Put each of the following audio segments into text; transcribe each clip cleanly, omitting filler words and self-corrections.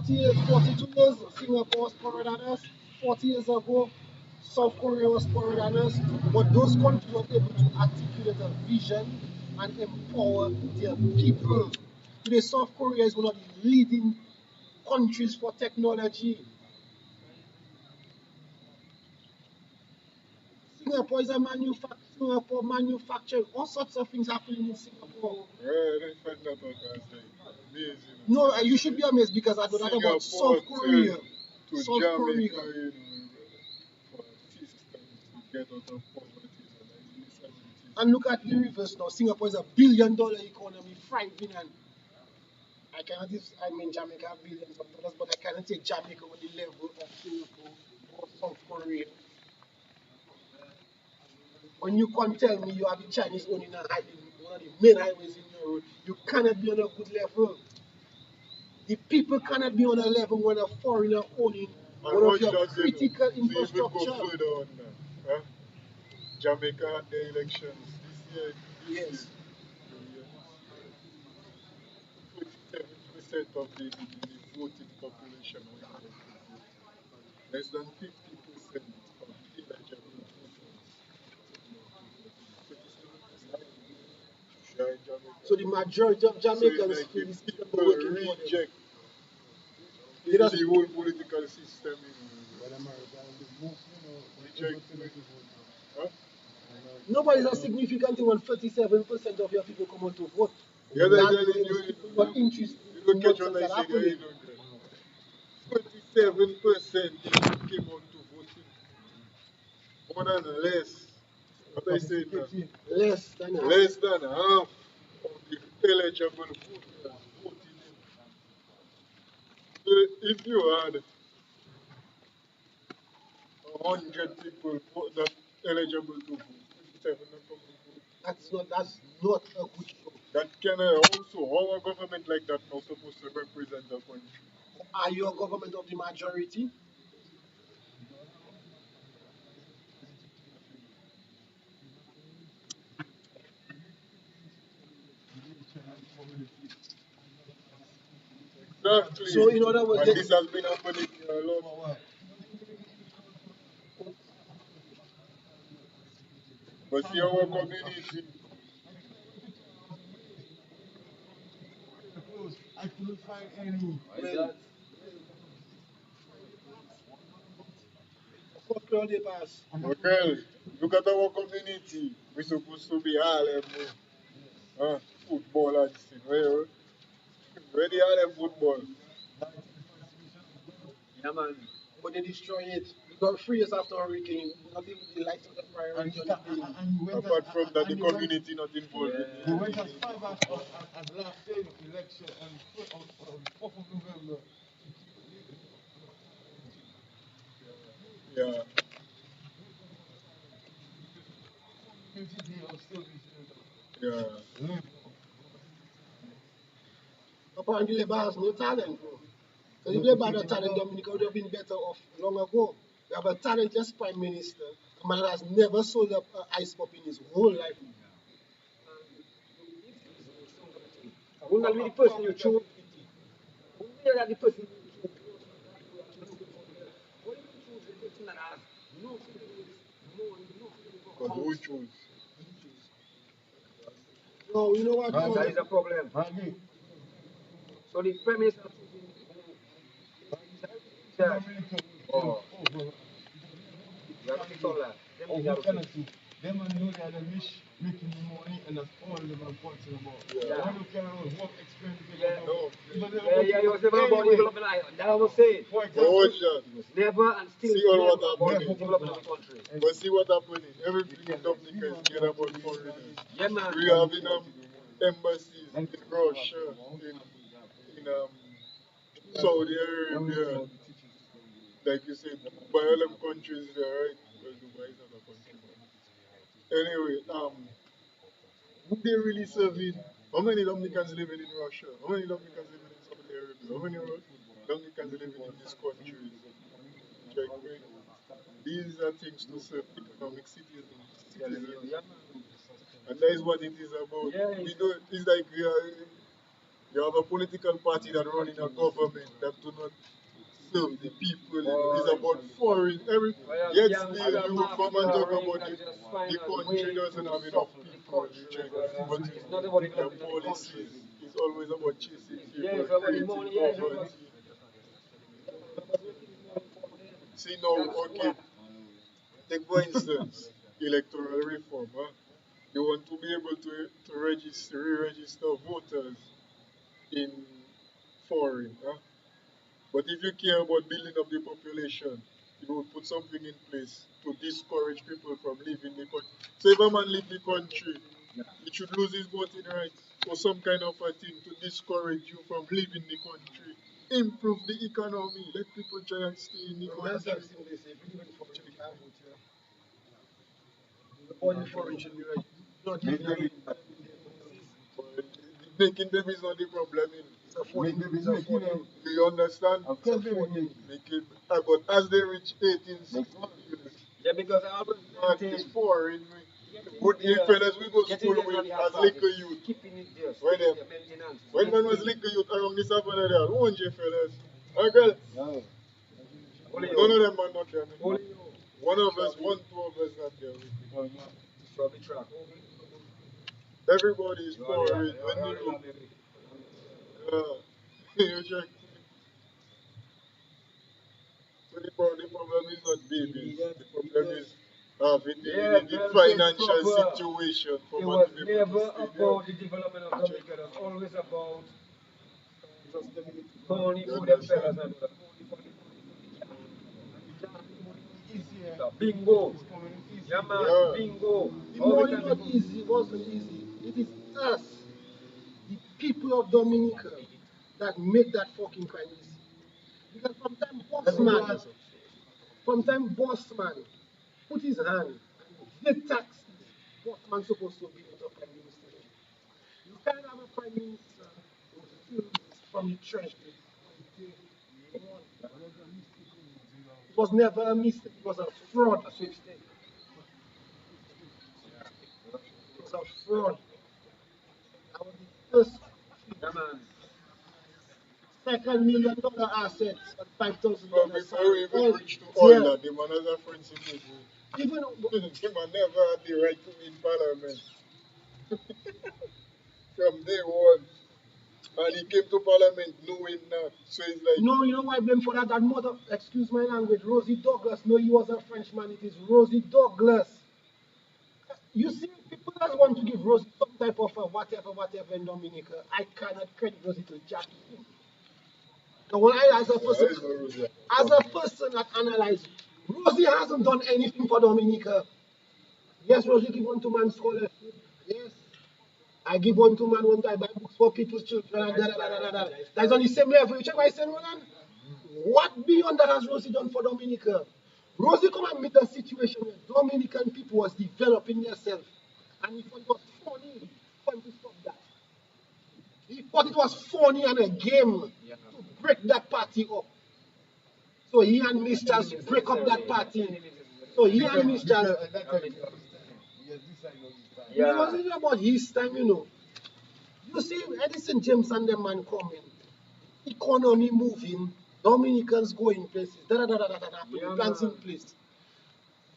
42 years, Singapore was poorer than us. 40 years ago, South Korea was poorer than us. But those countries were able to articulate a vision and empower their people. Today, South Korea is one of the leading countries for technology. Singapore is a Singapore manufacturing. All sorts of things happening in Singapore. No, you should be amazed because I don't know about South Korea. South Korea. And look at the reverse now. Singapore is a $1 billion economy, thriving, and I cannot. I mean, Jamaica have billions of dollars, but I cannot take Jamaica on the level of Singapore or South Korea. When you can't tell me you have the Chinese owning one of the main highways in your road, you cannot be on a good level. The people cannot be on a level when a foreigner owning one of your critical infrastructure. Jamaica had the elections this year. Yes. 27% of the voting population was less than 50% of eligible voters. So the majority of Jamaicans feel these people working reject the whole political system Nobody's a significant thing when 37% of your people come out to vote. Yeah, you don't catch what I say. 47% came out to voting. More than less. What I say now? Less than half of the eligible voters voting in. So if you had 100 people that eligible to vote, 57 not come to vote. That's not a good show. That can also, how a government like that now supposed to represent the country? Are you a government of the majority? Exactly. So in other words, and this has been happening a lot. But see our community. I couldn't find any. Okay, look at our community. We're supposed to be Harlem. Football and thing. Where the Harlem football? Yeah, man. But they destroy it. Because 3 years after hurricane, not even the lights of the priority. Apart from that, the community not involved. They went as far as last day of election on 4th of November. Yeah. Yeah. Apparently, Labour has no talent, bro. Because if Labour had a talent, Dominica would have been better off long ago. We have a talentless prime minister, a man that has never sold up an ice pop in his whole life. Who will be the person you choose? Who will be the person you choose? What if you choose the person that has no Because who choose? No, you know what? That is a problem. So the premise of oh, you have to fix all that. Them and know that they wish making money and that's all them are talking about. Yeah. When you can work experience you was never about development. That I was saying. Never and still see all what about happening. development of the country. But see what happening. Everything in Dominica is getting about foreigners. Yeah, man. We have embassies in Russia, in Saudi Arabia. Like you said, by all them countries there, right? Well, Dubai is not a country. Anyway, who they really serving? How many Dominicans living in Russia? How many Dominicans living in Saudi Arabia? How many Dominicans living in these countries? Checkmate. These are things to serve economic citizens. And that is what it is about. Yeah. We don't, it's like we are You have a political party that run in a government that do not serve the people. It's about foreign. Yet still, you will come and talk about the country doesn't have enough people. But the policies is always about chasing people, creating poverty. See now, okay, take for instance, electoral reform. Huh? They want to be able to re-register voters in foreign. Huh? But if you care about building up the population, you will put something in place to discourage people from leaving the country. So if a man leave the country, he should lose his voting rights or some kind of a thing to discourage you from leaving the country. Improve the economy. Let people try and stay in the country. Only foreign should be ready. Not even Making them is not the problem. Do you understand? Make it, but as they reach 18, Yeah, because I always it's foreign. But in fairness, we go to school with as liquor youth. keeping it there. When man was liquor youth around the savannah there, who want you fellas? Girl? None of them are not there. One of us, two of us not there. From the track. Everybody is foreign. You check. So the problem is not babies. The problem is having the financial situation for It man was to be able never to stay about the development of Jamaica. It was always about money for them fellas and bingo. Yeah, man, Yeah. bingo. the money not easy, it wasn't easy. It is us, the people of Dominica, that make that fucking crime easy. Because sometimes boss man put his hand and the tax boss man supposed to be with a prime minister. You can't have a prime minister who steals from the treasury. It was never a mistake, it was a fraud. It was a fraud. That was the first Yeah, man. $2 million assets and Well, $5,000 before we even all reach to all there. that, the man has a friends in this. Even The man never had the right to be in parliament. From day one. And he came to parliament knowing that. So it's like, no, you know why I blame for that? That mother, excuse my language, Rosie Douglas. No, he was a Frenchman. It is Rosie Douglas. You see, people that want to give Rosie some type of whatever in Dominica. I cannot credit Rosie to Jackie. Now, when I, as a person, there is no Rosie. that analyze, Rosie hasn't done anything for Dominica. Yes, Rosie give one to man scholarship. Yes. I give one to man one time, buy books for people's children. And That's on the same level. You check what I said, Roland? What beyond that has Rosie done for Dominica? Rosie come and meet a situation where Dominican people was developing themselves. And he thought it was funny for him to stop that. He thought it was funny and a game to break that party up. So he and Mistress break up that party. So he and Mistress. It wasn't about his time, you know. You see, Edison James and the man coming, economy moving, Dominicans going places, putting plans in place.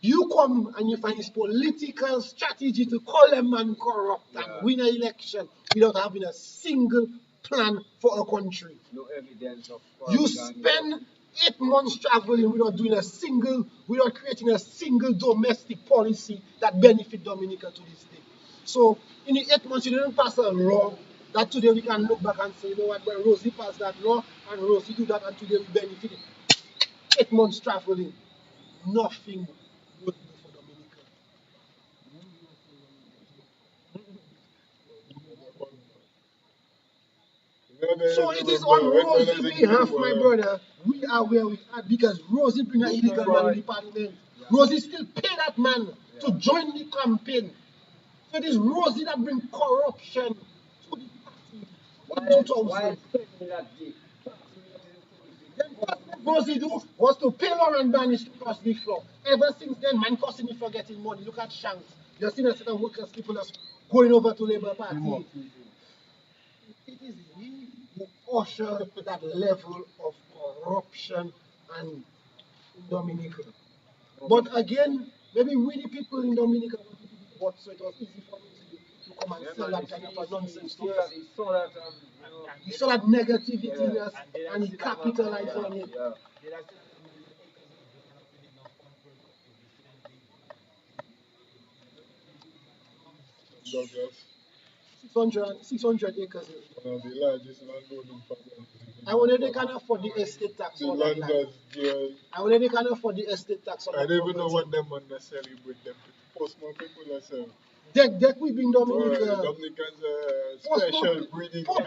You come and you find this political strategy to call a man corrupt and win an election without having a single plan for a country. No evidence of You spend 8 months traveling without creating a single domestic policy that benefit Dominica to this day. So in the 8 months you didn't pass a law that today we can look back and say, you know what, well, Rosie passed that law and Rosie do that and today we benefited. 8 months traveling, nothing good for Dominica. So it is on Rosie's behalf, my brother. We are where we are because Rosie bring an illegal man in the parliament. Rosie still pay that man to join the campaign. So it is Rosie that bring corruption to the party in 2000. Then what Rosie do was to pay Lauren Banish to cross the floor. Ever since then, man causing me for getting money. Look at Shanks. You've seen a certain workers, people that's going over to Labour Party. It is he who usher that level of corruption and in Dominica. But again, maybe we the people in Dominica want to be bought, so it was easy for me to come and sell that kind of a nonsense to us. He saw that negativity in us and he capitalized on it. Douglas, 600 acres. one of the largest landowning farmers. I wonder they can afford the estate tax The on that land land. was there. I wonder they can afford the estate tax on I that don't even know property. what them on necessarily with them. Postman people are saying. Deck we been Dominica. Dominicans are special breeding.